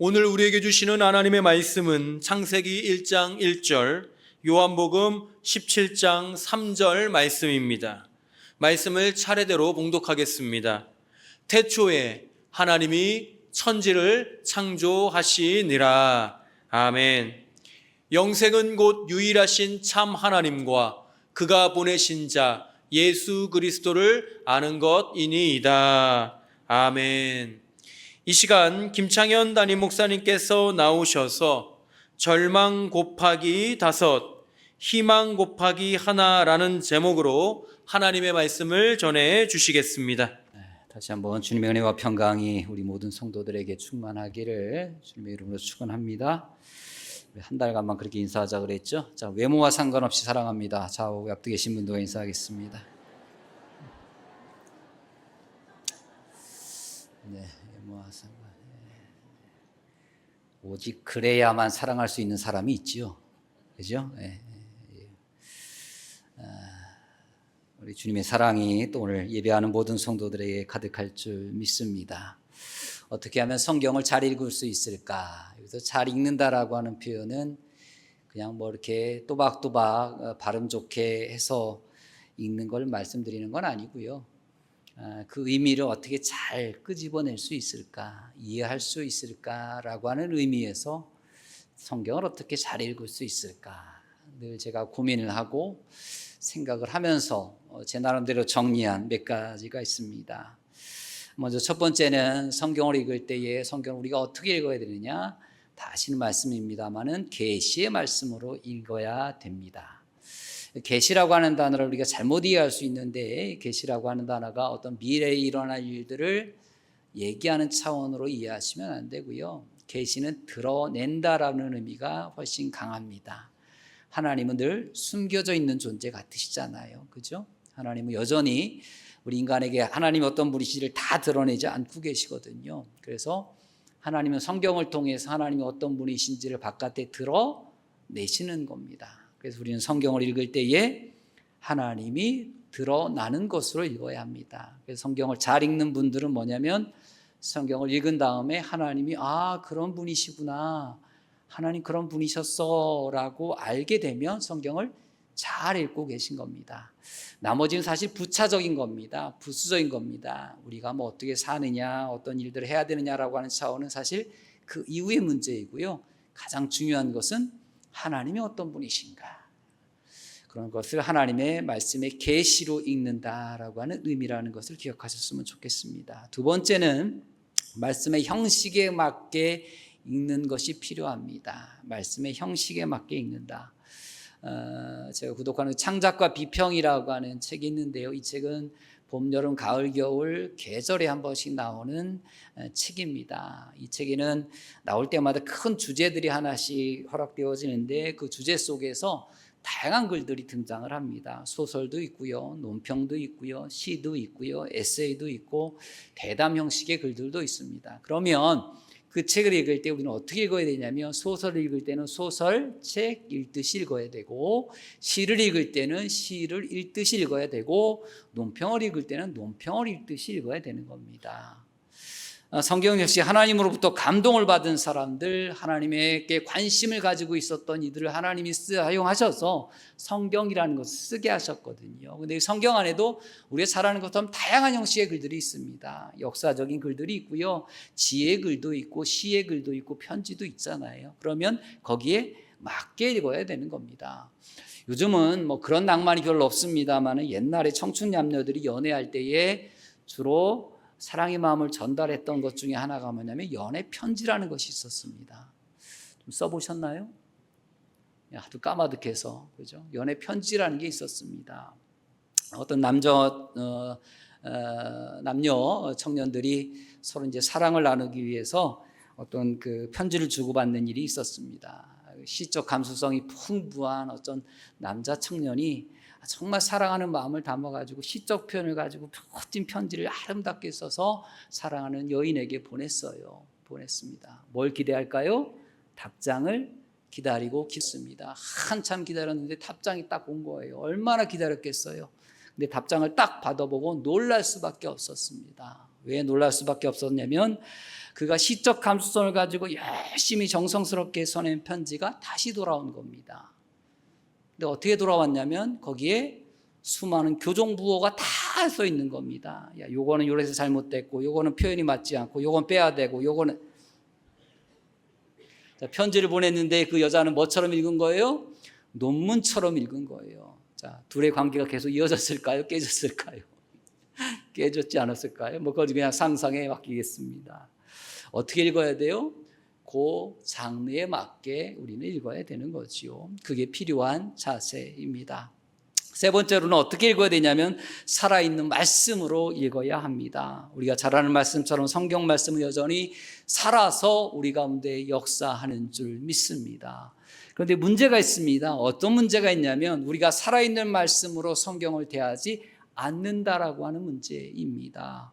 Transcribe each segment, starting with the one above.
오늘 우리에게 주시는 하나님의 말씀은 창세기 1장 1절, 요한복음 17장 3절 말씀입니다. 말씀을 차례대로 봉독하겠습니다. 태초에 하나님이 천지를 창조하시니라. 아멘. 영생은 곧 유일하신 참 하나님과 그가 보내신 자 예수 그리스도를 아는 것이니이다. 아멘. 이 시간 김창현 담임 목사님께서 나오셔서 절망 곱하기 5, 희망 곱하기 하나라는 제목으로 하나님의 말씀을 전해 주시겠습니다. 다시 한번 주님의 은혜와 평강이 우리 모든 성도들에게 충만하기를 주님의 이름으로 축원합니다. 한 달간만 그렇게 인사하자 그랬죠. 자, 외모와 상관없이 사랑합니다. 좌우 앞에 계신 분들과 인사하겠습니다. 네, 외모와 상관. 오직 그래야만 사랑할 수 있는 사람이 있지요. 그죠? 네. 우리 주님의 사랑이 또 오늘 예배하는 모든 성도들에게 가득할 줄 믿습니다. 어떻게 하면 성경을 잘 읽을 수 있을까? 여기서 잘 읽는다라고 하는 표현은 그냥 뭐 이렇게 또박또박 발음 좋게 해서 읽는 걸 말씀드리는 건 아니고요. 그 의미를 어떻게 잘 끄집어낼 수 있을까? 이해할 수 있을까라고 하는 의미에서 성경을 어떻게 잘 읽을 수 있을까? 늘 제가 고민을 하고 생각을 하면서 제 나름대로 정리한 몇 가지가 있습니다. 먼저 첫 번째는 성경을 읽을 때에 성경을 우리가 어떻게 읽어야 되느냐? 다시는 말씀입니다만은 계시의 말씀으로 읽어야 됩니다. 계시라고 하는 단어를 우리가 잘못 이해할 수 있는데 계시라고 하는 단어가 어떤 미래에 일어날 일들을 얘기하는 차원으로 이해하시면 안 되고요. 계시는 드러낸다라는 의미가 훨씬 강합니다. 하나님은 늘 숨겨져 있는 존재 같으시잖아요. 그죠? 하나님은 여전히 우리 인간에게 하나님이 어떤 분이신지를 다 드러내지 않고 계시거든요. 그래서 하나님은 성경을 통해서 하나님이 어떤 분이신지를 바깥에 드러내시는 겁니다. 그래서 우리는 성경을 읽을 때에 하나님이 드러나는 것으로 읽어야 합니다. 그래서 성경을 잘 읽는 분들은 뭐냐면 성경을 읽은 다음에 하나님이 그런 분이시구나, 하나님 그런 분이셨어 라고 알게 되면 성경을 잘 읽고 계신 겁니다. 나머지는 사실 부차적인 겁니다. 부수적인 겁니다. 우리가 뭐 어떻게 사느냐, 어떤 일들을 해야 되느냐라고 하는 차원은 사실 그 이후의 문제이고요. 가장 중요한 것은 하나님이 어떤 분이신가, 그런 것을 하나님의 말씀의 계시로 읽는다라고 하는 의미라는 것을 기억하셨으면 좋겠습니다. 두 번째는 말씀의 형식에 맞게 읽는 것이 필요합니다. 말씀의 형식에 맞게 읽는다. 제가 구독하는 창작과 비평이라고 하는 책이 있는데요. 이 책은 봄, 여름, 가을, 겨울 계절에 한 번씩 나오는 책입니다. 이 책에는 나올 때마다 큰 주제들이 하나씩 허락되어지는데 그 주제 속에서 다양한 글들이 등장을 합니다. 소설도 있고요, 논평도 있고요, 시도 있고요, 에세이도 있고 대담 형식의 글들도 있습니다. 그러면 그 책을 읽을 때 우리는 어떻게 읽어야 되냐면 소설을 읽을 때는 소설책 읽듯이 읽어야 되고, 시를 읽을 때는 시를 읽듯이 읽어야 되고, 논평을 읽을 때는 논평을 읽듯이 읽어야 되는 겁니다. 성경 역시 하나님으로부터 감동을 받은 사람들, 하나님에게 관심을 가지고 있었던 이들을 하나님이 사용하셔서 성경이라는 것을 쓰게 하셨거든요. 그런데 성경 안에도 우리가 잘 아는 것처럼 다양한 형식의 글들이 있습니다. 역사적인 글들이 있고요, 지혜의 글도 있고 시의 글도 있고 편지도 있잖아요. 그러면 거기에 맞게 읽어야 되는 겁니다. 요즘은 뭐 그런 낭만이 별로 없습니다만 옛날에 청춘 남녀들이 연애할 때에 주로 사랑의 마음을 전달했던 것 중에 하나가 뭐냐면 연애 편지라는 것이 있었습니다. 좀 써보셨나요? 하도 까마득해서, 그죠? 연애 편지라는 게 있었습니다. 어떤 남녀 청년들이 서로 이제 사랑을 나누기 위해서 어떤 그 편지를 주고받는 일이 있었습니다. 시적 감수성이 풍부한 어떤 남자 청년이 정말 사랑하는 마음을 담아가지고 시적 표현을 가지고 멋진 편지를 아름답게 써서 사랑하는 여인에게 보냈습니다. 뭘 기대할까요? 답장을 기다리고 있습니다. 한참 기다렸는데 답장이 딱 온 거예요. 얼마나 기다렸겠어요. 근데 답장을 딱 받아보고 놀랄 수밖에 없었습니다. 왜 놀랄 수밖에 없었냐면 그가 시적 감수성을 가지고 열심히 정성스럽게 써낸 편지가 다시 돌아온 겁니다. 근데 어떻게 돌아왔냐면 거기에 수많은 교정부호가 다 써 있는 겁니다. 야, 요거는 요래서 잘못됐고, 요거는 표현이 맞지 않고, 요건 빼야 되고, 요거는. 자, 편지를 보냈는데 그 여자는 뭐처럼 읽은 거예요? 논문처럼 읽은 거예요. 자, 둘의 관계가 계속 이어졌을까요? 깨졌을까요? 깨졌지 않았을까요? 뭐 그건 그냥 상상에 맡기겠습니다. 어떻게 읽어야 돼요? 그 장르에 맞게 우리는 읽어야 되는 거지요. 그게 필요한 자세입니다. 세 번째로는 어떻게 읽어야 되냐면 살아있는 말씀으로 읽어야 합니다. 우리가 잘 아는 말씀처럼 성경 말씀은 여전히 살아서 우리 가운데 역사하는 줄 믿습니다. 그런데 문제가 있습니다. 어떤 문제가 있냐면 우리가 살아있는 말씀으로 성경을 대하지 않는다라고 하는 문제입니다.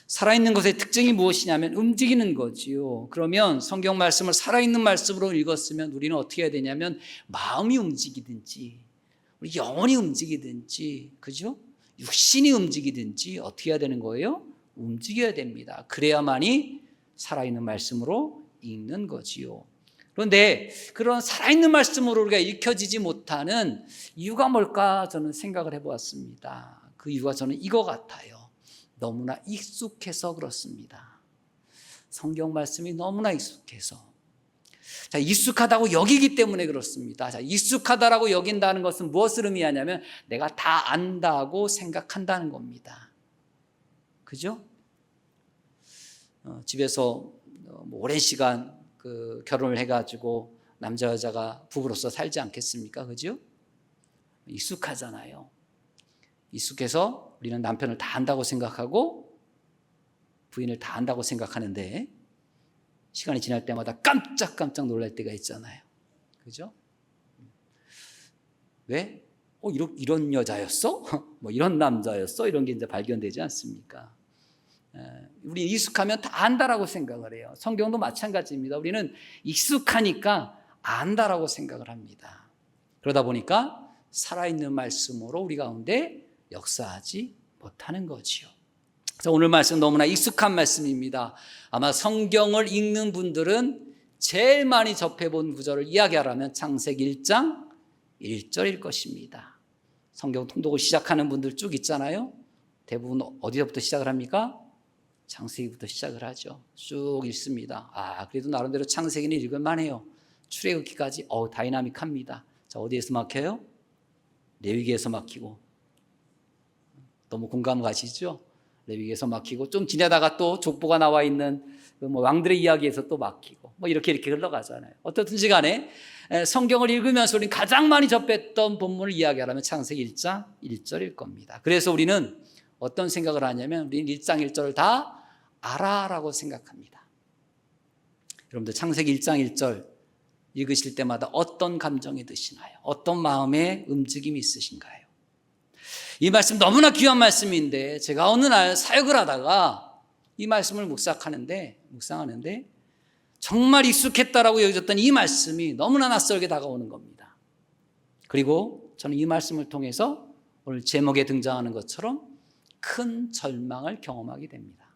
살아있는 것의 특징이 무엇이냐면 움직이는 거지요. 그러면 성경 말씀을 살아있는 말씀으로 읽었으면 우리는 어떻게 해야 되냐면 마음이 움직이든지 우리 영혼이 움직이든지, 그죠? 육신이 움직이든지 어떻게 해야 되는 거예요? 움직여야 됩니다. 그래야만이 살아있는 말씀으로 읽는 거지요. 그런데 그런 살아있는 말씀으로 우리가 읽혀지지 못하는 이유가 뭘까 저는 생각을 해보았습니다. 그 이유가 저는 이거 같아요. 너무나 익숙해서 그렇습니다. 성경 말씀이 너무나 익숙해서. 자, 익숙하다고 여기기 때문에 그렇습니다. 자, 익숙하다라고 여긴다는 것은 무엇을 의미하냐면 내가 다 안다고 생각한다는 겁니다. 그죠? 집에서 뭐 오랜 시간 결혼을 해가지고 남자 여자가 부부로서 살지 않겠습니까? 그죠? 익숙하잖아요. 익숙해서 우리는 남편을 다 안다고 생각하고 부인을 다 안다고 생각하는데 시간이 지날 때마다 깜짝깜짝 놀랄 때가 있잖아요. 그죠? 왜? 이런 여자였어? 뭐 이런 남자였어? 이런 게 이제 발견되지 않습니까? 우리 익숙하면 다 안다라고 생각을 해요. 성경도 마찬가지입니다. 우리는 익숙하니까 안다라고 생각을 합니다. 그러다 보니까 살아있는 말씀으로 우리 가운데 역사하지 못하는 거지요. 그래서 오늘 말씀 너무나 익숙한 말씀입니다. 아마 성경을 읽는 분들은 제일 많이 접해본 구절을 이야기하라면 창세기 1장 1절일 것입니다. 성경 통독을 시작하는 분들 쭉 있잖아요. 대부분 어디서부터 시작을 합니까? 창세기부터 시작을 하죠. 쭉 읽습니다. 그래도 나름대로 창세기는 읽을만해요. 출애굽기까지 다이나믹합니다. 자, 어디에서 막혀요? 레위기에서 막히고. 너무 공감 가시죠? 레위기에서 막히고 좀 지나다가 또 족보가 나와 있는 뭐 왕들의 이야기에서 또 막히고 뭐 이렇게 흘러가잖아요. 어떻든지 간에 성경을 읽으면서 우리는 가장 많이 접했던 본문을 이야기하라면 창세기 1장 1절일 겁니다. 그래서 우리는 어떤 생각을 하냐면 우리는 1장 1절을 다 알아라고 생각합니다. 여러분들 창세기 1장 1절 읽으실 때마다 어떤 감정이 드시나요? 어떤 마음의 움직임이 있으신가요? 이 말씀 너무나 귀한 말씀인데 제가 어느 날 사역을 하다가 이 말씀을 묵상하는데 정말 익숙했다라고 여겨졌던 이 말씀이 너무나 낯설게 다가오는 겁니다. 그리고 저는 이 말씀을 통해서 오늘 제목에 등장하는 것처럼 큰 절망을 경험하게 됩니다.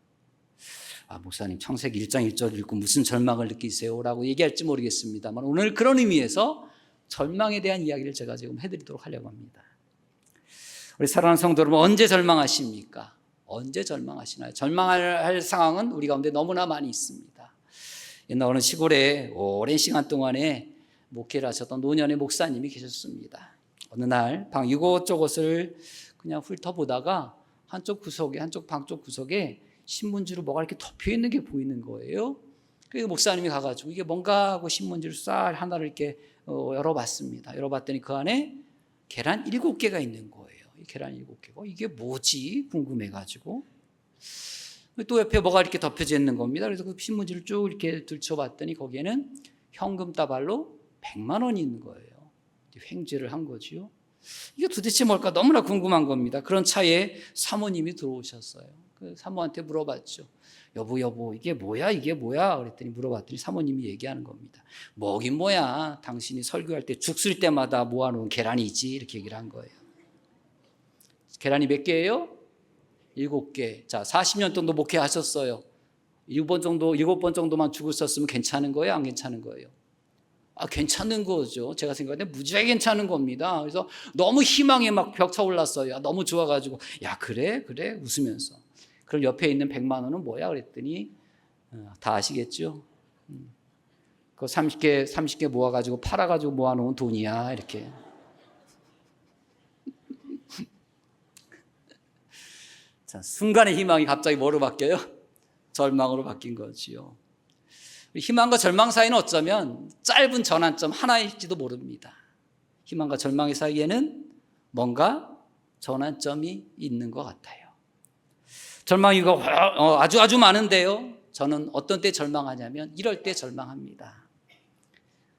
목사님 창세기 1장 1절 읽고 무슨 절망을 느끼세요? 라고 얘기할지 모르겠습니다만 오늘 그런 의미에서 절망에 대한 이야기를 제가 지금 해드리도록 하려고 합니다. 우리 사랑하는 성도 여러분, 언제 절망하십니까? 언제 절망하시나요? 절망할 상황은 우리 가운데 너무나 많이 있습니다. 옛날 어느 시골에 오랜 시간 동안에 목회를 하셨던 노년의 목사님이 계셨습니다. 어느 날 방 이곳저곳을 그냥 훑어보다가 한쪽 방 쪽 구석에 신문지로 뭐가 이렇게 덮여 있는 게 보이는 거예요. 그래서 목사님이 가가지고 이게 뭔가 하고 신문지를 싹 하나를 이렇게 열어봤습니다. 열어봤더니 그 안에 계란 7개가 있는 거예요. 계란 7개고 이게 뭐지 궁금해가지고 또 옆에 뭐가 이렇게 덮여져 있는 겁니다. 그래서 그 신문지를 쭉 이렇게 들춰봤더니 거기에는 현금 다발로 100만 원이 있는 거예요. 횡재를 한 거지요. 이게 도대체 뭘까 너무나 궁금한 겁니다. 그런 차에 사모님이 들어오셨어요. 그 사모한테 물어봤죠. 여보 이게 뭐야? 그랬더니 물어봤더니 사모님이 얘기하는 겁니다. 뭐긴 뭐야. 당신이 설교할 때 죽 쓸 때마다 모아놓은 계란이지. 이렇게 얘기를 한 거예요. 계란이 몇 개예요? 7개. 자, 40년 정도 목회하셨어요. 7번 정도만 죽었었으면 괜찮은 거예요? 안 괜찮은 거예요? 괜찮은 거죠. 제가 생각할 때 무지하게 괜찮은 겁니다. 그래서 너무 희망에 막 벅차올랐어요. 너무 좋아가지고, 야, 그래? 웃으면서. 그럼 옆에 있는 100만 원은 뭐야? 그랬더니, 다 아시겠죠? 그 30개 모아가지고 팔아가지고 모아놓은 돈이야. 이렇게. 자, 순간의 희망이 갑자기 뭐로 바뀌어요? 절망으로 바뀐 거지요. 희망과 절망 사이는 어쩌면 짧은 전환점 하나일지도 모릅니다. 희망과 절망의 사이에는 뭔가 전환점이 있는 것 같아요. 절망이 아주 많은데요. 저는 어떤 때 절망하냐면 이럴 때 절망합니다.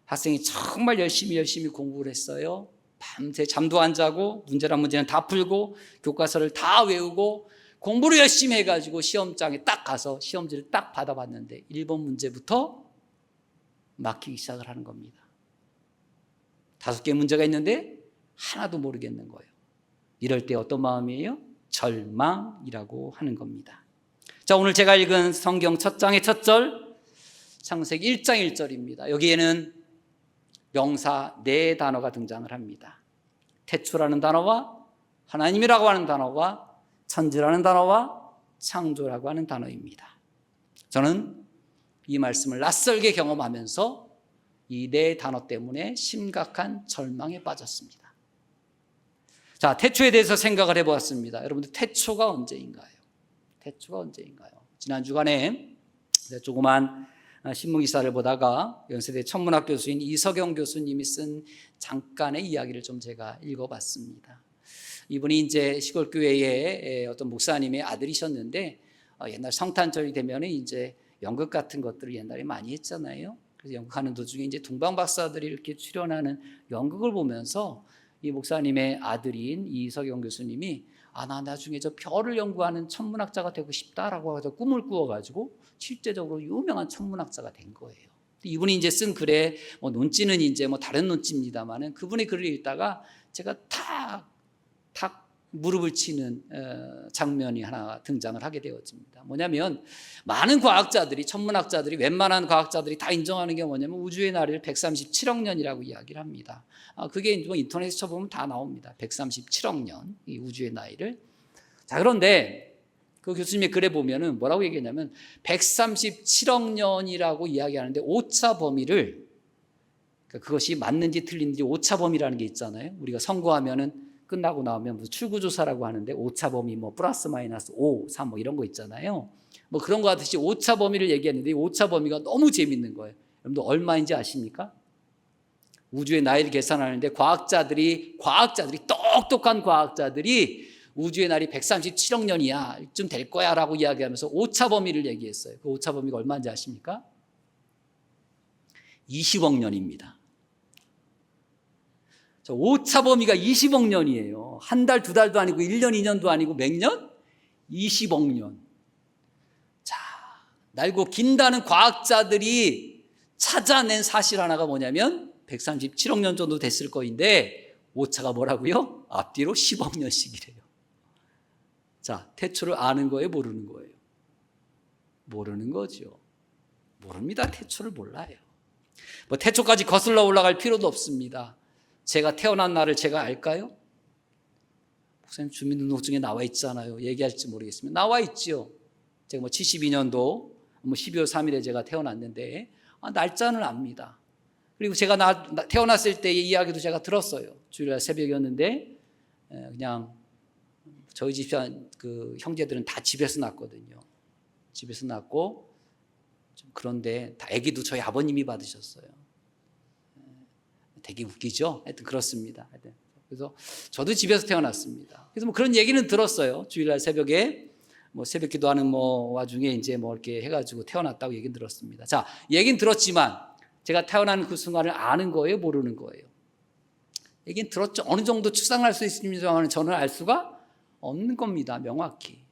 학생이 정말 열심히 공부를 했어요. 밤새 잠도 안 자고 문제란 문제는 다 풀고 교과서를 다 외우고 공부를 열심히 해가지고 시험장에 딱 가서 시험지를 딱 받아봤는데 1번 문제부터 막히기 시작을 하는 겁니다. 5개 문제가 있는데 하나도 모르겠는 거예요. 이럴 때 어떤 마음이에요? 절망이라고 하는 겁니다. 자, 오늘 제가 읽은 성경 첫 장의 첫 절, 창세기 1장 1절입니다. 여기에는 명사 4단어가 등장을 합니다. 태초라는 단어와 하나님이라고 하는 단어와 천지라는 단어와 창조라고 하는 단어입니다. 저는 이 말씀을 낯설게 경험하면서 이 4단어 때문에 심각한 절망에 빠졌습니다. 자, 태초에 대해서 생각을 해보았습니다. 여러분들 태초가 언제인가요? 지난 주간에 조그만 신문기사를 보다가 연세대 천문학 교수인 이석영 교수님이 쓴 잠깐의 이야기를 좀 제가 읽어봤습니다. 이분이 이제 시골교회의 어떤 목사님의 아들이셨는데 옛날 성탄절이 되면 이제 연극 같은 것들을 옛날에 많이 했잖아요. 그래서 연극하는 도중에 이제 동방박사들이 이렇게 출연하는 연극을 보면서 이 목사님의 아들인 이석영 교수님이 나 나중에 저 별을 연구하는 천문학자가 되고 싶다라고 해서 꿈을 꾸어가지고 실제적으로 유명한 천문학자가 된 거예요. 이분이 이제 쓴 글에 논지는 이제 다른 논지입니다만은 그분의 글을 읽다가 제가 탁 무릎을 치는 장면이 하나 등장을 하게 되었습니다. 뭐냐면 많은 과학자들이 천문학자들이 웬만한 과학자들이 다 인정하는 게 뭐냐면 우주의 나이를 137억 년이라고 이야기를 합니다. 그게 인터넷에 쳐보면 다 나옵니다. 137억 년 이 우주의 나이를. 자, 그런데 그 교수님의 글에 보면은 뭐라고 얘기했냐면 137억 년이라고 이야기하는데 오차 범위를 그것이 맞는지 틀린지 오차 범위라는 게 있잖아요. 우리가 선거하면은 끝나고 나오면 무슨 출구조사라고 하는데 오차 범위 플러스 마이너스 5, 3 이런 거 있잖아요. 그런 거 같듯이 오차 범위를 얘기했는데 이 오차 범위가 너무 재밌는 거예요. 여러분들 얼마인지 아십니까? 우주의 나이를 계산하는데 과학자들이 똑똑한 과학자들이 우주의 나이 137억 년이야 좀 될 거야 라고 이야기하면서 오차 범위를 얘기했어요. 그 오차 범위가 얼마인지 아십니까? 20억 년입니다. 오차 범위가 20억 년이에요. 한 달, 2달도 아니고 1년, 2년도 아니고 몇 년? 20억 년. 자, 날고 긴다는 과학자들이 찾아낸 사실 하나가 뭐냐면 137억 년 정도 됐을 거인데 오차가 뭐라고요? 앞뒤로 10억 년씩이래요. 자, 태초를 아는 거예요? 모르는 거예요? 모르는 거죠. 모릅니다. 태초를 몰라요. 태초까지 거슬러 올라갈 필요도 없습니다. 제가 태어난 날을 제가 알까요? 목사님 주민등록증에 나와 있잖아요. 얘기할지 모르겠습니다. 나와 있죠. 제가 72년도 12월 3일에 제가 태어났는데 날짜는 압니다. 그리고 제가 태어났을 때의 이야기도 제가 들었어요. 주일날 새벽이었는데 그냥 저희 집 그 형제들은 다 집에서 낳거든요. 집에서 낳고 좀 그런데 다 아기도 저희 아버님이 받으셨어요. 되게 웃기죠? 하여튼 그렇습니다. 그래서 저도 집에서 태어났습니다. 그래서 그런 얘기는 들었어요. 주일날 새벽에 새벽 기도하는 와중에 이제 이렇게 해가지고 태어났다고 얘기는 들었습니다. 자, 얘기는 들었지만 제가 태어난 그 순간을 아는 거예요? 모르는 거예요? 얘기는 들었죠. 어느 정도 추상할 수 있습니다만 저는 알 수가 없는 겁니다. 명확히.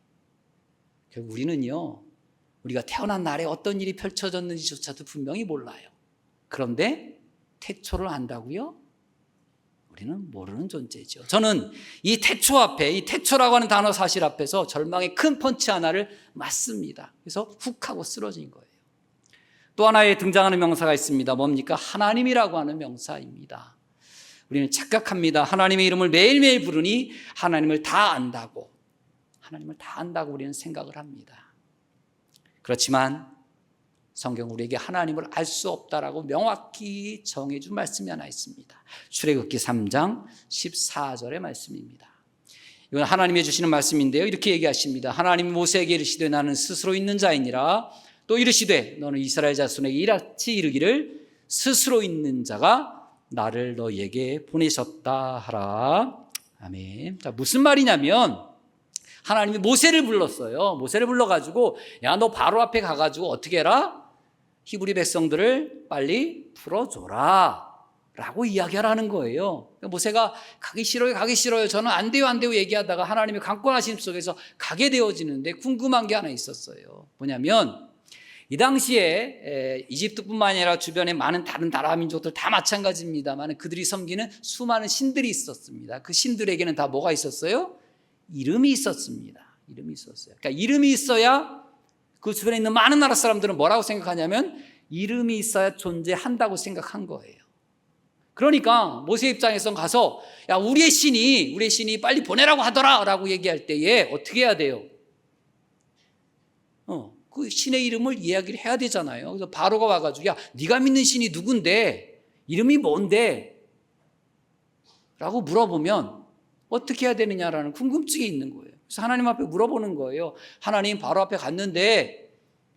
결국 우리는요, 우리가 태어난 날에 어떤 일이 펼쳐졌는지조차도 분명히 몰라요. 그런데 태초를 안다고요? 우리는 모르는 존재죠. 저는 이 태초 앞에, 이 태초라고 하는 단어 사실 앞에서 절망의 큰 펀치 하나를 맞습니다. 그래서 훅 하고 쓰러진 거예요. 또 하나의 등장하는 명사가 있습니다. 뭡니까? 하나님이라고 하는 명사입니다. 우리는 착각합니다. 하나님의 이름을 매일매일 부르니 하나님을 다 안다고, 하나님을 다 안다고 우리는 생각을 합니다. 그렇지만 성경 우리에게 하나님을 알 수 없다라고 명확히 정해준 말씀이 하나 있습니다. 출애굽기 3장 14절의 말씀입니다. 이건 하나님이 주시는 말씀인데요. 이렇게 얘기하십니다. 하나님이 모세에게 이르시되 나는 스스로 있는 자이니라. 또 이르시되 너는 이스라엘 자손에게 이같이 이르기를 스스로 있는 자가 나를 너희에게 보내셨다 하라. 아멘. 자, 무슨 말이냐면 하나님이 모세를 불렀어요. 모세를 불러가지고 야, 너 바로 앞에 가가지고 어떻게 해라? 히브리 백성들을 빨리 풀어줘라 라고 이야기하라는 거예요. 모세가 가기 싫어요. 저는 안 돼요 얘기하다가 하나님의 강권하심 속에서 가게 되어지는데 궁금한 게 하나 있었어요. 뭐냐면 이 당시에 이집트뿐만 아니라 주변에 많은 다른 나라 민족들 다 마찬가지입니다만 그들이 섬기는 수많은 신들이 있었습니다. 그 신들에게는 다 뭐가 있었어요? 이름이 있었습니다. 이름이 있었어요. 그러니까 이름이 있어야 그 주변에 있는 많은 나라 사람들은 뭐라고 생각하냐면 이름이 있어야 존재한다고 생각한 거예요. 그러니까 모세 입장에서 가서 야, 우리의 신이 빨리 보내라고 하더라 라고 얘기할 때에 어떻게 해야 돼요? 그 신의 이름을 이야기를 해야 되잖아요. 그래서 바로가 와가지고 야, 네가 믿는 신이 누군데? 이름이 뭔데? 라고 물어보면 어떻게 해야 되느냐라는 궁금증이 있는 거예요. 그래서 하나님 앞에 물어보는 거예요. 하나님 바로 앞에 갔는데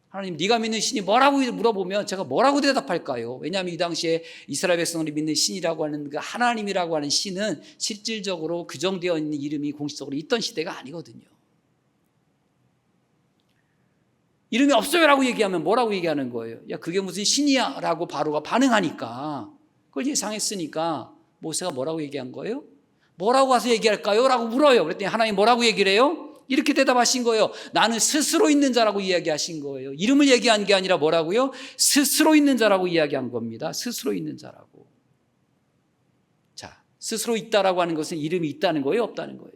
하나님 네가 믿는 신이 뭐라고 물어보면 제가 뭐라고 대답할까요? 왜냐하면 이 당시에 이스라엘 백성들이 믿는 신이라고 하는 그 하나님이라고 하는 신은 실질적으로 규정되어 있는 이름이 공식적으로 있던 시대가 아니거든요. 이름이 없어요라고 얘기하면 뭐라고 얘기하는 거예요? 야, 그게 무슨 신이야? 라고 바로가 반응하니까 그걸 예상했으니까 모세가 뭐라고 얘기한 거예요? 뭐라고 가서 얘기할까요? 라고 물어요. 그랬더니 하나님 뭐라고 얘기를 해요? 이렇게 대답하신 거예요. 나는 스스로 있는 자라고 이야기하신 거예요. 이름을 얘기한 게 아니라 뭐라고요? 스스로 있는 자라고 이야기한 겁니다. 스스로 있는 자라고. 자, 스스로 있다라고 하는 것은 이름이 있다는 거예요? 없다는 거예요?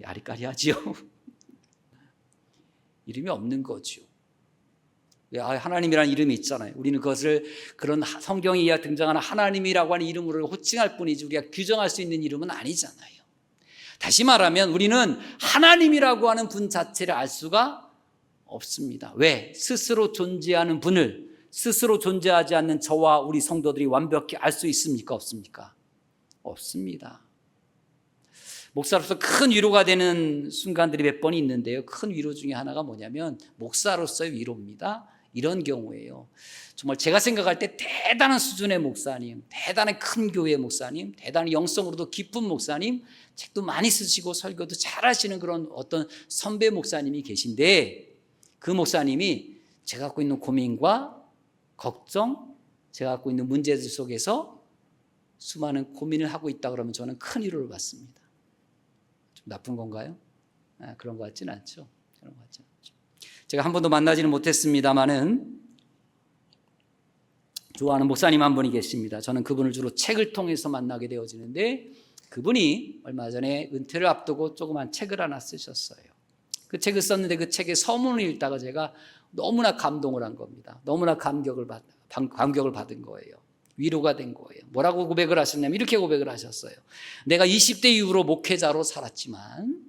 아리까리하지요. 이름이 없는 거죠. 하나님이라는 이름이 있잖아요. 우리는 그것을 그런 성경에 등장하는 하나님이라고 하는 이름으로 호칭할 뿐이지 우리가 규정할 수 있는 이름은 아니잖아요. 다시 말하면 우리는 하나님이라고 하는 분 자체를 알 수가 없습니다. 왜? 스스로 존재하는 분을 스스로 존재하지 않는 저와 우리 성도들이 완벽히 알 수 있습니까? 없습니까? 없습니다. 목사로서 큰 위로가 되는 순간들이 몇 번 있는데요. 큰 위로 중에 하나가 뭐냐면 목사로서의 위로입니다. 이런 경우에요. 정말 제가 생각할 때 대단한 수준의 목사님, 대단히 큰 교회 목사님, 대단히 영성으로도 깊은 목사님, 책도 많이 쓰시고 설교도 잘하시는 그런 어떤 선배 목사님이 계신데 그 목사님이 제가 갖고 있는 고민과 걱정, 제가 갖고 있는 문제들 속에서 수많은 고민을 하고 있다 그러면 저는 큰 위로를 받습니다. 좀 나쁜 건가요? 그런 것 같지는 않죠. 그런 것 같지는 않죠. 제가 한 번도 만나지는 못했습니다만은 좋아하는 목사님 한 분이 계십니다. 저는 그분을 주로 책을 통해서 만나게 되어지는데 그분이 얼마 전에 은퇴를 앞두고 조그만 책을 하나 쓰셨어요. 그 책을 썼는데 그 책의 서문을 읽다가 제가 너무나 감동을 한 겁니다. 너무나 감격을 받은 거예요. 위로가 된 거예요. 뭐라고 고백을 하셨냐면 이렇게 고백을 하셨어요. 내가 20대 이후로 목회자로 살았지만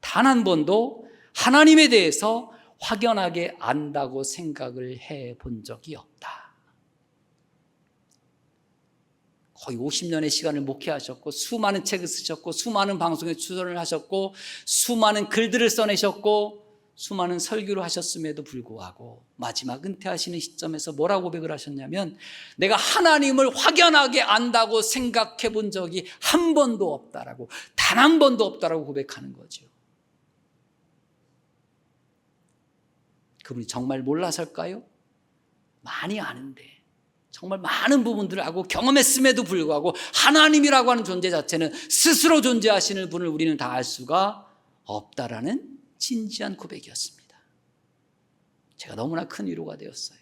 단 한 번도 하나님에 대해서 확연하게 안다고 생각을 해본 적이 없다. 거의 50년의 시간을 목회하셨고 수많은 책을 쓰셨고 수많은 방송에 출연을 하셨고 수많은 글들을 써내셨고 수많은 설교를 하셨음에도 불구하고 마지막 은퇴하시는 시점에서 뭐라고 고백을 하셨냐면 내가 하나님을 확연하게 안다고 생각해 본 적이 한 번도 없다라고 단 한 번도 없다라고 고백하는 거죠. 그분이 정말 몰라서일까요? 많이 아는데 정말 많은 부분들을 알고 경험했음에도 불구하고 하나님이라고 하는 존재 자체는 스스로 존재하시는 분을 우리는 다 알 수가 없다라는 진지한 고백이었습니다. 제가 너무나 큰 위로가 되었어요.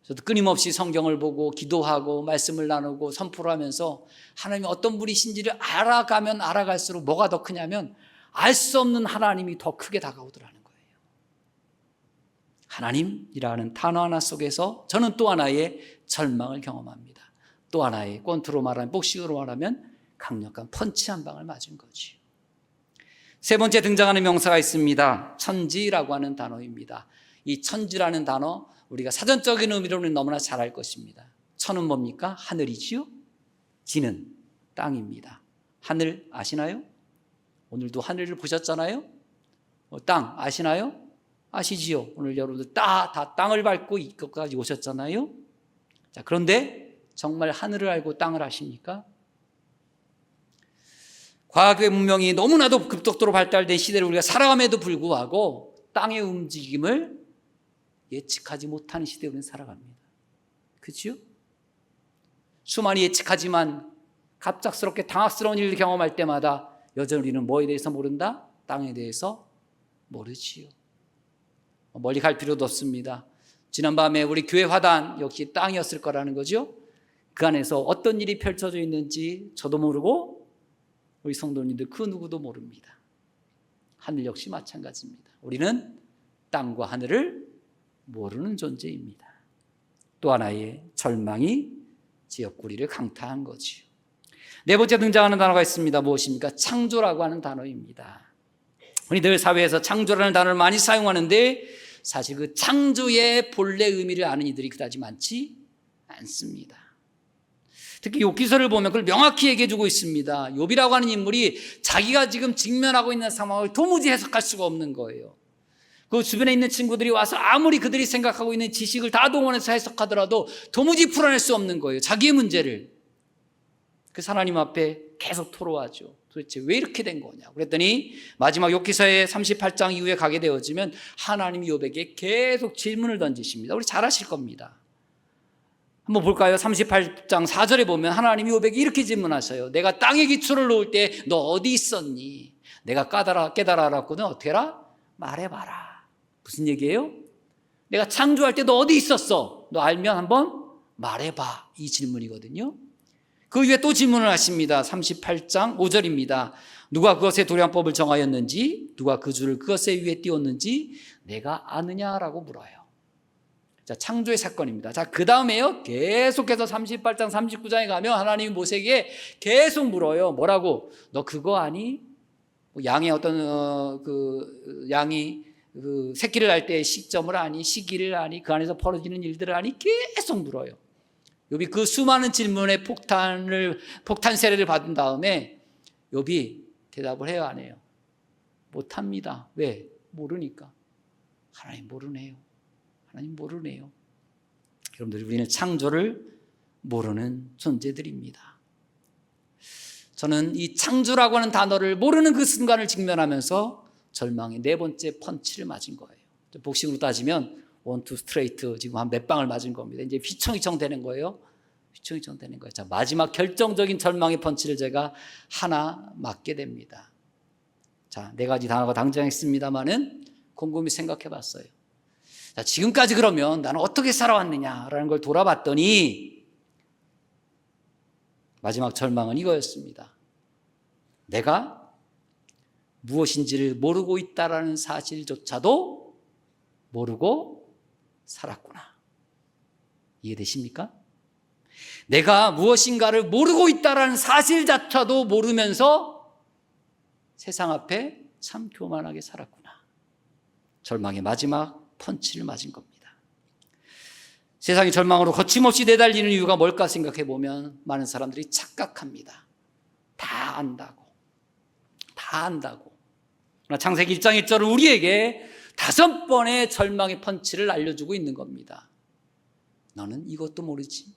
저도 끊임없이 성경을 보고 기도하고 말씀을 나누고 선포를 하면서 하나님이 어떤 분이신지를 알아가면 알아갈수록 뭐가 더 크냐면 알 수 없는 하나님이 더 크게 다가오더라는 거예요. 하나님이라는 단어 하나 속에서 저는 또 하나의 절망을 경험합니다. 또 하나의 권투로 말하면, 복싱으로 말하면 강력한 펀치 한 방을 맞은 거지. 세 번째 등장하는 명사가 있습니다. 천지라고 하는 단어입니다. 이 천지라는 단어 우리가 사전적인 의미로는 너무나 잘 알 것입니다. 천은 뭡니까? 하늘이지요. 지는 땅입니다. 하늘 아시나요? 오늘도 하늘을 보셨잖아요. 땅 아시나요? 아시지요. 오늘 여러분들 다 땅을 밟고 이것까지 오셨잖아요. 자, 그런데 정말 하늘을 알고 땅을 아십니까? 과학의 문명이 너무나도 급속도로 발달된 시대를 우리가 살아감에도 불구하고 땅의 움직임을 예측하지 못하는 시대에 우리는 살아갑니다. 그렇죠? 수많이 예측하지만 갑작스럽게 당황스러운 일을 경험할 때마다 여전히 우리는 뭐에 대해서 모른다? 땅에 대해서 모르지요. 멀리 갈 필요도 없습니다. 지난밤에 우리 교회 화단 역시 땅이었을 거라는 거죠. 그 안에서 어떤 일이 펼쳐져 있는지 저도 모르고 우리 성도님들 그 누구도 모릅니다. 하늘 역시 마찬가지입니다. 우리는 땅과 하늘을 모르는 존재입니다. 또 하나의 절망이 지역구리를 강타한 거지요. 네 번째 등장하는 단어가 있습니다. 무엇입니까? 창조라고 하는 단어입니다. 우리 늘 사회에서 창조라는 단어를 많이 사용하는데 사실 그 창조의 본래 의미를 아는 이들이 그다지 많지 않습니다. 특히 욥기서를 보면 그걸 명확히 얘기해 주고 있습니다. 욥이라고 하는 인물이 자기가 지금 직면하고 있는 상황을 도무지 해석할 수가 없는 거예요. 그 주변에 있는 친구들이 와서 아무리 그들이 생각하고 있는 지식을 다 동원해서 해석하더라도 도무지 풀어낼 수 없는 거예요. 자기의 문제를. 그래서 하나님 앞에 계속 토로하죠. 도대체 왜 이렇게 된 거냐. 그랬더니 마지막 욥기서의 38장 이후에 가게 되어지면 하나님이 욥에게 계속 질문을 던지십니다. 우리 잘 아실 겁니다. 한번 볼까요? 38장 4절에 보면 하나님이 욥에게 이렇게 질문하셔요. 내가 땅에 기초를 놓을 때 너 어디 있었니? 내가 깨달아 알았거든. 어떻게 해라? 말해봐라. 무슨 얘기예요? 내가 창조할 때 너 어디 있었어? 너 알면 한번 말해봐. 이 질문이거든요. 그 위에 또 질문을 하십니다. 38장 5절입니다. 누가 그것의 도량법을 정하였는지, 누가 그 줄을 그것의 위에 띄웠는지 내가 아느냐라고 물어요. 자, 창조의 사건입니다. 자, 그 다음에요. 계속해서 38장 39장에 가면 하나님이 모세에게 계속 물어요. 뭐라고? 너 그거 아니? 양의 어떤 양이 그 새끼를 날 때 시점을 아니? 시기를 아니? 그 안에서 벌어지는 일들을 아니? 계속 물어요. 욥이 그 수많은 질문에 폭탄 세례를 받은 다음에 욥이 대답을 해요, 안 해요? 못합니다. 왜? 모르니까. 하나님 모르네요. 하나님 모르네요. 여러분들, 우리는 창조를 모르는 존재들입니다. 저는 이 창조라고 하는 단어를 모르는 그 순간을 직면하면서 절망의 네 번째 펀치를 맞은 거예요. 복식으로 따지면 원투 스트레이트 지금 한 몇 방을 맞은 겁니다. 이제 휘청휘청 되는 거예요. 휘청휘청 되는 거예요. 자, 마지막 결정적인 절망의 펀치를 제가 하나 맞게 됩니다. 자, 네 가지 단어가 등장했습니다만은 곰곰이 생각해 봤어요. 자, 지금까지 그러면 나는 어떻게 살아왔느냐라는 걸 돌아봤더니 마지막 절망은 이거였습니다. 내가 무엇인지를 모르고 있다라는 사실조차도 모르고 살았구나. 이해되십니까? 내가 무엇인가를 모르고 있다라는 사실조차도 모르면서 세상 앞에 참 교만하게 살았구나. 절망의 마지막 펀치를 맞은 겁니다. 세상이 절망으로 거침없이 내달리는 이유가 뭘까 생각해 보면 많은 사람들이 착각합니다. 다 안다고. 다 안다고. 그러나 창세기 1장 1절은 우리에게 5번의 절망의 펀치를 알려주고 있는 겁니다. 너는 이것도 모르지,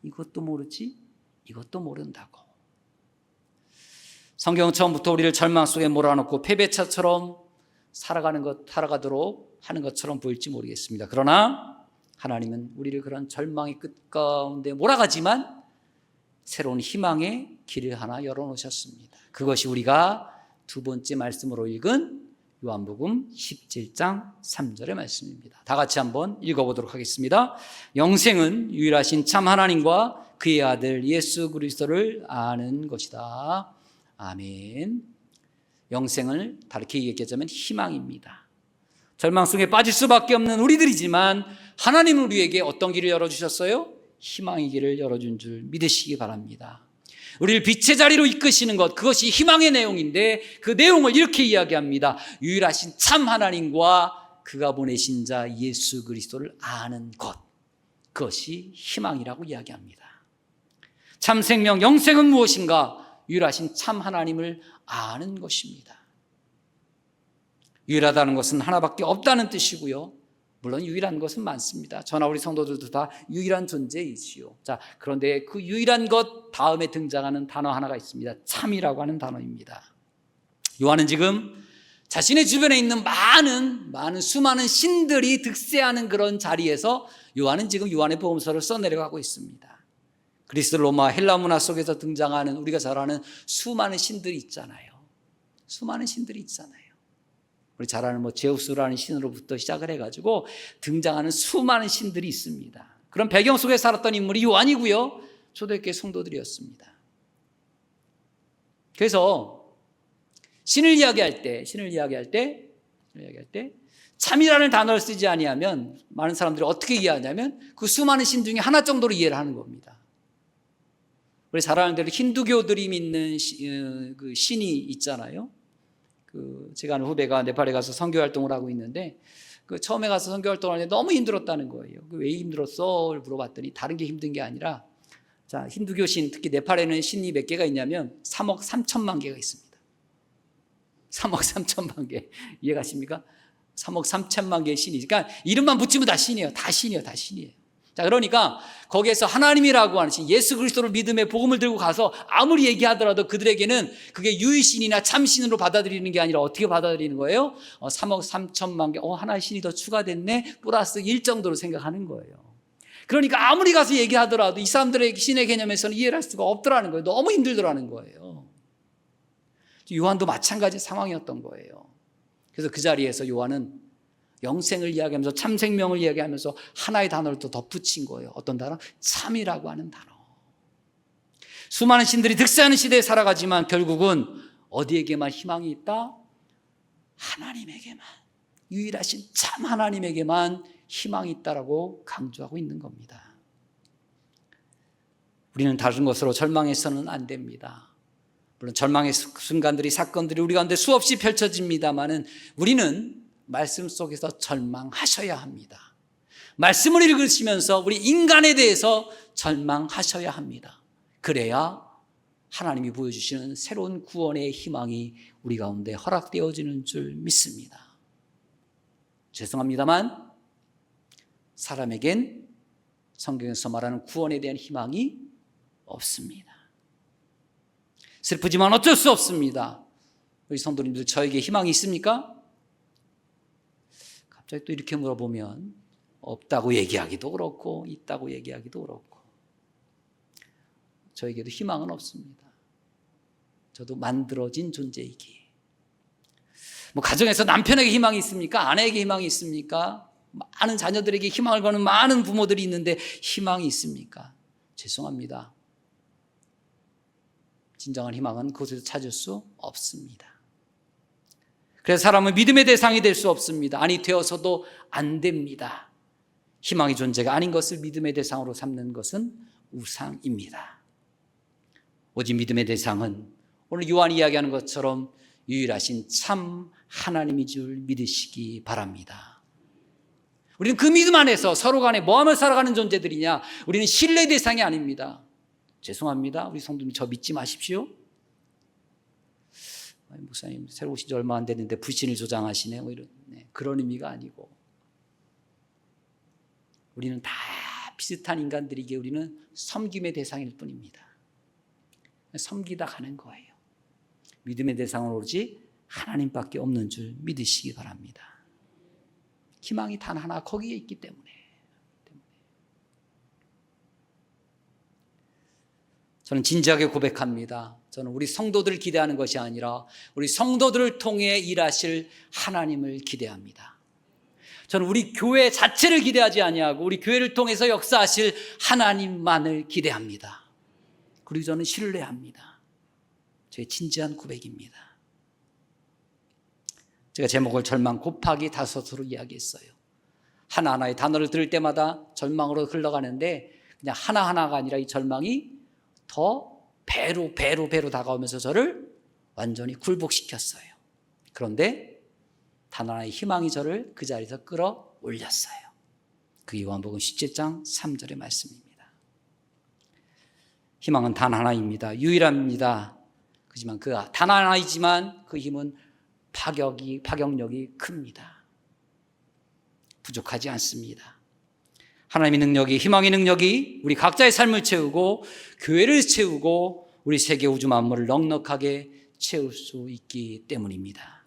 이것도 모르지, 이것도 모른다고. 성경은 처음부터 우리를 절망 속에 몰아넣고 패배자처럼 살아가도록 하는 것처럼 보일지 모르겠습니다. 그러나 하나님은 우리를 그런 절망의 끝 가운데 몰아가지만 새로운 희망의 길을 하나 열어놓으셨습니다. 그것이 우리가 두 번째 말씀으로 읽은 요한복음 17장 3절의 말씀입니다. 다 같이 한번 읽어보도록 하겠습니다. 영생은 유일하신 참 하나님과 그의 아들 예수 그리스도를 아는 것이다. 아멘. 영생을 다르게 얘기하자면 희망입니다. 절망 속에 빠질 수밖에 없는 우리들이지만 하나님은 우리에게 어떤 길을 열어주셨어요? 희망의 길을 열어준 줄 믿으시기 바랍니다. 우리를 빛의 자리로 이끄시는 것, 그것이 희망의 내용인데 그 내용을 이렇게 이야기합니다. 유일하신 참 하나님과 그가 보내신 자 예수 그리스도를 아는 것, 그것이 희망이라고 이야기합니다. 참 생명, 영생은 무엇인가? 유일하신 참 하나님을 아는 것입니다. 유일하다는 것은 하나밖에 없다는 뜻이고요. 물론 유일한 것은 많습니다. 저나 우리 성도들도 다 유일한 존재이지요. 자, 그런데 그 유일한 것 다음에 등장하는 단어 하나가 있습니다. 참이라고 하는 단어입니다. 요한은 지금 자신의 주변에 있는 수많은 신들이 득세하는 그런 자리에서 요한은 지금 요한의 복음서를 써내려가고 있습니다. 그리스 로마 헬라 문화 속에서 등장하는 우리가 잘 아는 수많은 신들이 있잖아요. 수많은 신들이 있잖아요. 우리 잘 아는 제우스라는 신으로부터 시작을 해가지고 등장하는 수많은 신들이 있습니다. 그런 배경 속에 살았던 인물이 요한이고요. 초대교회 성도들이었습니다. 그래서 신을 이야기할 때 참이라는 단어를 쓰지 아니하면 많은 사람들이 어떻게 이해하냐면 그 수많은 신 중에 하나 정도로 이해를 하는 겁니다. 우리 잘 아는 대로 힌두교들이 믿는 그 신이 있잖아요. 제가 아는 후배가 네팔에 가서 선교 활동을 하고 있는데 처음에 가서 선교 활동을 하는데 너무 힘들었다는 거예요. 왜 힘들었어?를 물어봤더니 다른 게 힘든 게 아니라 자, 힌두교 신, 특히 네팔에는 신이 몇 개가 있냐면 3억 3천만 개가 있습니다. 3억 3천만 개. 이해가십니까? 3억 3천만 개의 신이. 그러니까 이름만 붙이면 다 신이에요. 다 신이에요. 자, 그러니까 거기에서 하나님이라고 하는 신, 예수 그리스도를 믿음의 복음을 들고 가서 아무리 얘기하더라도 그들에게는 그게 유일신이나 참신으로 받아들이는 게 아니라 어떻게 받아들이는 거예요? 3억 3천만 개, 하나의 신이 더 추가됐네, 플러스 1 정도로 생각하는 거예요. 그러니까 아무리 가서 얘기하더라도 이 사람들의 신의 개념에서는 이해를 할 수가 없더라는 거예요. 너무 힘들더라는 거예요. 요한도 마찬가지 상황이었던 거예요. 그래서 그 자리에서 요한은 영생을 이야기하면서 참 생명을 이야기하면서 하나의 단어를 또 덧붙인 거예요. 어떤 단어? 참이라고 하는 단어. 수많은 신들이 득세하는 시대에 살아가지만 결국은 어디에게만 희망이 있다? 하나님에게만, 유일하신 참 하나님에게만 희망이 있다라고 강조하고 있는 겁니다. 우리는 다른 것으로 절망해서는 안 됩니다. 물론 절망의 순간들이, 사건들이 우리 가운데 수없이 펼쳐집니다만은 우리는 말씀 속에서 절망하셔야 합니다. 말씀을 읽으시면서 우리 인간에 대해서 절망하셔야 합니다. 그래야 하나님이 보여주시는 새로운 구원의 희망이 우리 가운데 허락되어지는 줄 믿습니다. 죄송합니다만 사람에겐 성경에서 말하는 구원에 대한 희망이 없습니다. 슬프지만 어쩔 수 없습니다. 우리 성도님들, 저에게 희망이 있습니까? 갑자기 또 이렇게 물어보면 없다고 얘기하기도 그렇고 있다고 얘기하기도 그렇고, 저에게도 희망은 없습니다. 저도 만들어진 존재이기. 가정에서 남편에게 희망이 있습니까? 아내에게 희망이 있습니까? 많은 자녀들에게 희망을 거는 많은 부모들이 있는데 희망이 있습니까? 죄송합니다. 진정한 희망은 그곳에서 찾을 수 없습니다. 그래서 사람은 믿음의 대상이 될 수 없습니다. 아니, 되어서도 안 됩니다. 희망의 존재가 아닌 것을 믿음의 대상으로 삼는 것은 우상입니다. 오직 믿음의 대상은 오늘 요한이 이야기하는 것처럼 유일하신 참 하나님인 줄 믿으시기 바랍니다. 우리는 그 믿음 안에서 서로 간에 뭐하며 살아가는 존재들이냐? 우리는 신뢰 대상이 아닙니다. 죄송합니다. 우리 성도님, 저 믿지 마십시오. 목사님 새로 오신 지 얼마 안 됐는데 불신을 조장하시네, 그런 의미가 아니고, 우리는 다 비슷한 인간들이기에 우리는 섬김의 대상일 뿐입니다. 섬기다 가는 거예요. 믿음의 대상은 오로지 하나님밖에 없는 줄 믿으시기 바랍니다. 희망이 단 하나 거기에 있기 때문에. 저는 진지하게 고백합니다. 저는 우리 성도들을 기대하는 것이 아니라 우리 성도들을 통해 일하실 하나님을 기대합니다. 저는 우리 교회 자체를 기대하지 아니하고 우리 교회를 통해서 역사하실 하나님만을 기대합니다. 그리고 저는 신뢰합니다. 제 진지한 고백입니다. 제가 제목을 절망 곱하기 5으로 이야기했어요. 하나하나의 단어를 들을 때마다 절망으로 흘러가는데 그냥 하나하나가 아니라 이 절망이 더 배로 다가오면서 저를 완전히 굴복시켰어요. 그런데 단 하나의 희망이 저를 그 자리에서 끌어올렸어요. 그게 요한복음 17장 3절의 말씀입니다. 희망은 단 하나입니다. 유일합니다. 그렇지만 그 단 하나이지만 그 힘은 파격력이 큽니다. 부족하지 않습니다. 하나님의 능력이, 희망의 능력이 우리 각자의 삶을 채우고 교회를 채우고 우리 세계 우주 만물을 넉넉하게 채울 수 있기 때문입니다.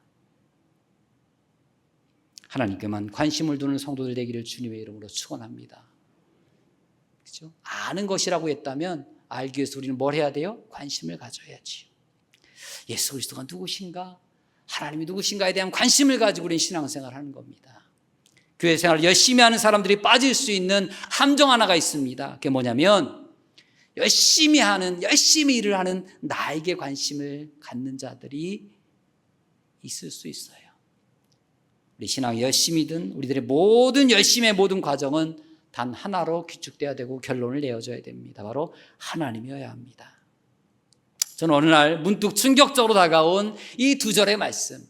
하나님께만 관심을 두는 성도들 되기를 주님의 이름으로 축원합니다. 그렇죠? 아는 것이라고 했다면 알기 위해서 우리는 뭘 해야 돼요? 관심을 가져야지요. 예수 그리스도가 누구신가? 하나님이 누구신가에 대한 관심을 가지고 우리는 신앙생활을 하는 겁니다. 교회 생활을 열심히 하는 사람들이 빠질 수 있는 함정 하나가 있습니다. 그게 뭐냐면 열심히 일을 하는 나에게 관심을 갖는 자들이 있을 수 있어요. 우리 신앙이 열심이든 우리들의 모든 열심의 모든 과정은 단 하나로 규칙되어야 되고 결론을 내어줘야 됩니다. 바로 하나님이어야 합니다. 저는 어느 날 문득 충격적으로 다가온 이 2절의 말씀,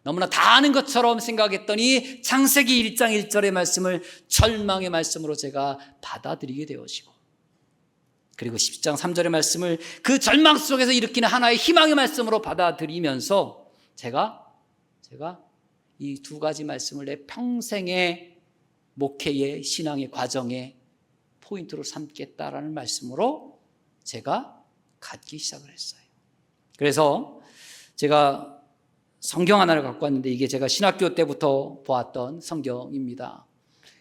너무나 다 아는 것처럼 생각했더니 창세기 1장 1절의 말씀을 절망의 말씀으로 제가 받아들이게 되어지고, 그리고 10장 3절의 말씀을 그 절망 속에서 일으키는 하나의 희망의 말씀으로 받아들이면서 제가 이 2가지 말씀을 내 평생의 목회의 신앙의 과정의 포인트로 삼겠다라는 말씀으로 제가 갖기 시작을 했어요. 그래서 제가 성경 하나를 갖고 왔는데 이게 제가 신학교 때부터 보았던 성경입니다.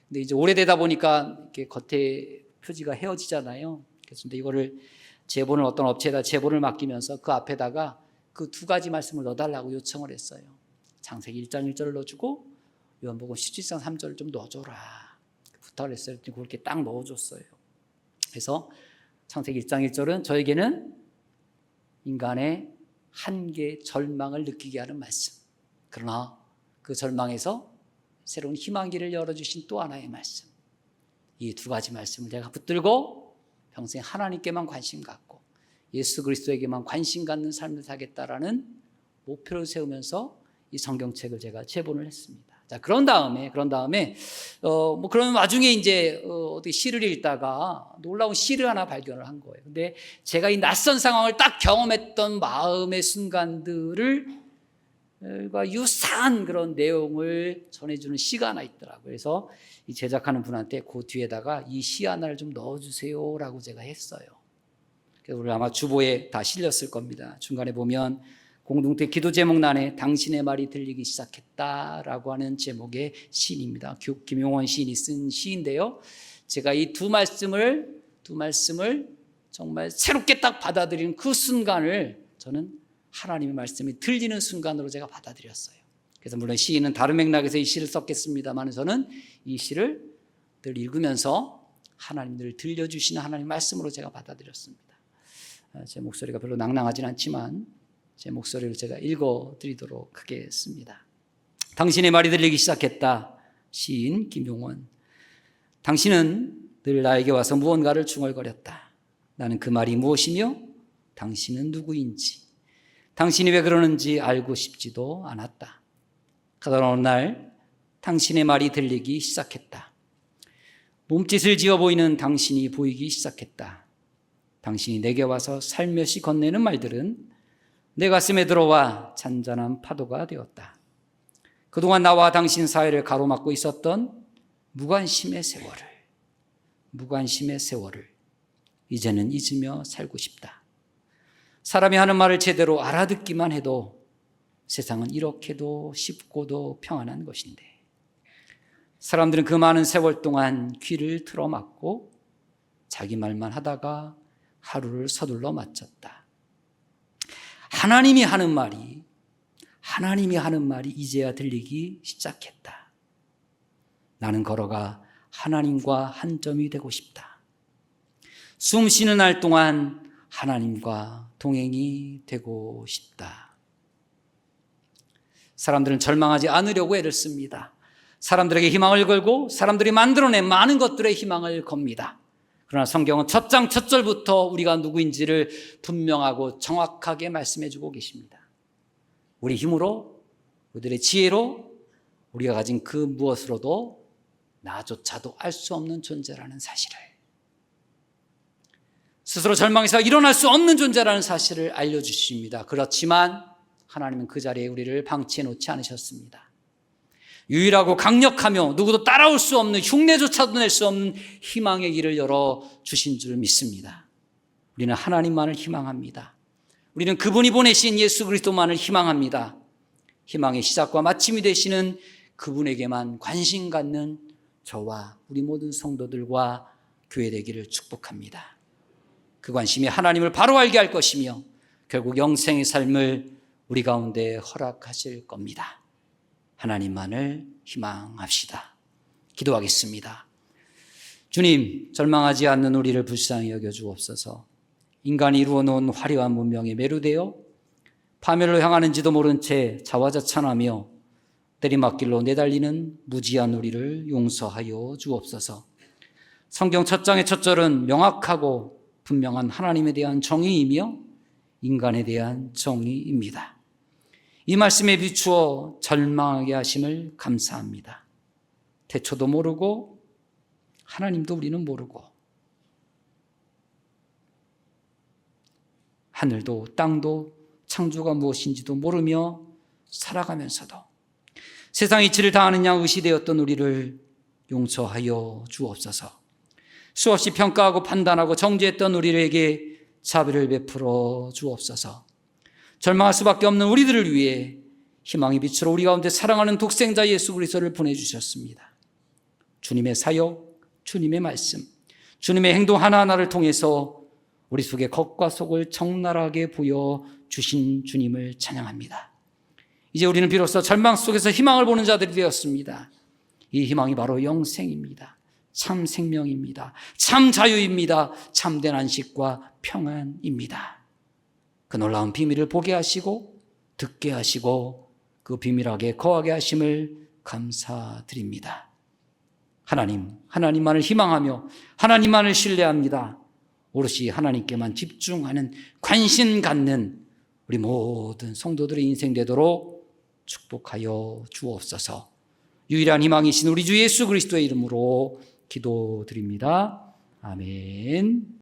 근데 이제 오래되다 보니까 이렇게 겉에 표지가 헤어지잖아요. 그래서 이거를 제본을 어떤 업체에다 제본을 맡기면서 그 앞에다가 그 2가지 말씀을 넣어달라고 요청을 했어요. 창세기 1장 1절을 넣어주고 요한복음 17장 3절을 좀 넣어줘라 부탁을 했어요. 그렇게 딱 넣어줬어요. 그래서 창세기 1장 1절은 저에게는 인간의 한계, 절망을 느끼게 하는 말씀. 그러나 그 절망에서 새로운 희망길을 열어주신 또 하나의 말씀. 이 2가지 말씀을 내가 붙들고 평생 하나님께만 관심 갖고 예수 그리스도에게만 관심 갖는 삶을 살겠다라는 목표를 세우면서 이 성경책을 제가 제본을 했습니다. 자, 그런 다음에 그런 와중에 이제 어떻게 시를 읽다가 놀라운 시를 하나 발견을 한 거예요. 근데 제가 이 낯선 상황을 딱 경험했던 마음의 순간들과 유사한 그런 내용을 전해주는 시가 하나 있더라고요. 그래서 이 제작하는 분한테 그 뒤에다가 이 시 하나를 좀 넣어주세요라고 제가 했어요. 그래서 우리 아마 주보에 다 실렸을 겁니다. 중간에 보면 공동체 기도 제목란에 당신의 말이 들리기 시작했다라고 하는 제목의 시인입니다. 김용원 시인이 쓴 시인데요. 제가 이 두 말씀을 정말 새롭게 딱 받아들이는 그 순간을 저는 하나님의 말씀이 들리는 순간으로 제가 받아들였어요. 그래서 물론 시인은 다른 맥락에서 이 시를 썼겠습니다만 저는 이 시를 늘 읽으면서 하나님을 들려주시는 하나님의 말씀으로 제가 받아들였습니다. 제 목소리가 별로 낭낭하진 않지만 제 목소리를 제가 읽어드리도록 하겠습니다. 당신의 말이 들리기 시작했다. 시인 김용원. 당신은 늘 나에게 와서 무언가를 중얼거렸다. 나는 그 말이 무엇이며 당신은 누구인지, 당신이 왜 그러는지 알고 싶지도 않았다. 그러나 어느 날 당신의 말이 들리기 시작했다. 몸짓을 지어 보이는 당신이 보이기 시작했다. 당신이 내게 와서 살며시 건네는 말들은 내 가슴에 들어와 잔잔한 파도가 되었다. 그동안 나와 당신 사이를 가로막고 있었던 무관심의 세월을 이제는 잊으며 살고 싶다. 사람이 하는 말을 제대로 알아듣기만 해도 세상은 이렇게도 쉽고도 평안한 것인데 사람들은 그 많은 세월 동안 귀를 틀어막고 자기 말만 하다가 하루를 서둘러 마쳤다. 하나님이 하는 말이 이제야 들리기 시작했다. 나는 걸어가 하나님과 한 점이 되고 싶다. 숨 쉬는 날 동안 하나님과 동행이 되고 싶다. 사람들은 절망하지 않으려고 애를 씁니다. 사람들에게 희망을 걸고 사람들이 만들어낸 많은 것들에 희망을 겁니다. 그러나 성경은 첫 장 첫 절부터 우리가 누구인지를 분명하고 정확하게 말씀해 주고 계십니다. 우리 힘으로, 우리들의 지혜로, 우리가 가진 그 무엇으로도 나조차도 알 수 없는 존재라는 사실을, 스스로 절망해서 일어날 수 없는 존재라는 사실을 알려주십니다. 그렇지만 하나님은 그 자리에 우리를 방치해 놓지 않으셨습니다. 유일하고 강력하며 누구도 따라올 수 없는, 흉내조차도 낼 수 없는 희망의 길을 열어주신 줄 믿습니다. 우리는 하나님만을 희망합니다. 우리는 그분이 보내신 예수 그리스도만을 희망합니다. 희망의 시작과 마침이 되시는 그분에게만 관심 갖는 저와 우리 모든 성도들과 교회 되기를 축복합니다. 그 관심이 하나님을 바로 알게 할 것이며 결국 영생의 삶을 우리 가운데 허락하실 겁니다. 하나님만을 희망합시다. 기도하겠습니다. 주님, 절망하지 않는 우리를 불쌍히 여겨주옵소서. 인간이 이루어놓은 화려한 문명에 매료되어 파멸로 향하는지도 모른 채 자화자찬하며 내리막길로 내달리는 무지한 우리를 용서하여 주옵소서. 성경 첫 장의 첫 절은 명확하고 분명한 하나님에 대한 정의이며 인간에 대한 정의입니다. 이 말씀에 비추어 절망하게 하심을 감사합니다. 태초도 모르고 하나님도 우리는 모르고 하늘도 땅도 창조가 무엇인지도 모르며 살아가면서도 세상 이치를 다하는 양 의시되었던 우리를 용서하여 주옵소서. 수없이 평가하고 판단하고 정죄했던 우리에게 자비를 베풀어 주옵소서. 절망할 수밖에 없는 우리들을 위해 희망의 빛으로 우리 가운데 사랑하는 독생자 예수 그리스도를 보내주셨습니다. 주님의 사역, 주님의 말씀, 주님의 행동 하나하나를 통해서 우리 속의 겉과 속을 적나라하게 보여주신 주님을 찬양합니다. 이제 우리는 비로소 절망 속에서 희망을 보는 자들이 되었습니다. 이 희망이 바로 영생입니다. 참 생명입니다. 참 자유입니다. 참된 안식과 평안입니다. 그 놀라운 비밀을 보게 하시고 듣게 하시고 그 비밀하게 거하게 하심을 감사드립니다. 하나님만을 희망하며 하나님만을 신뢰합니다. 오롯이 하나님께만 집중하는, 관심 갖는 우리 모든 성도들의 인생 되도록 축복하여 주옵소서. 유일한 희망이신 우리 주 예수 그리스도의 이름으로 기도드립니다. 아멘.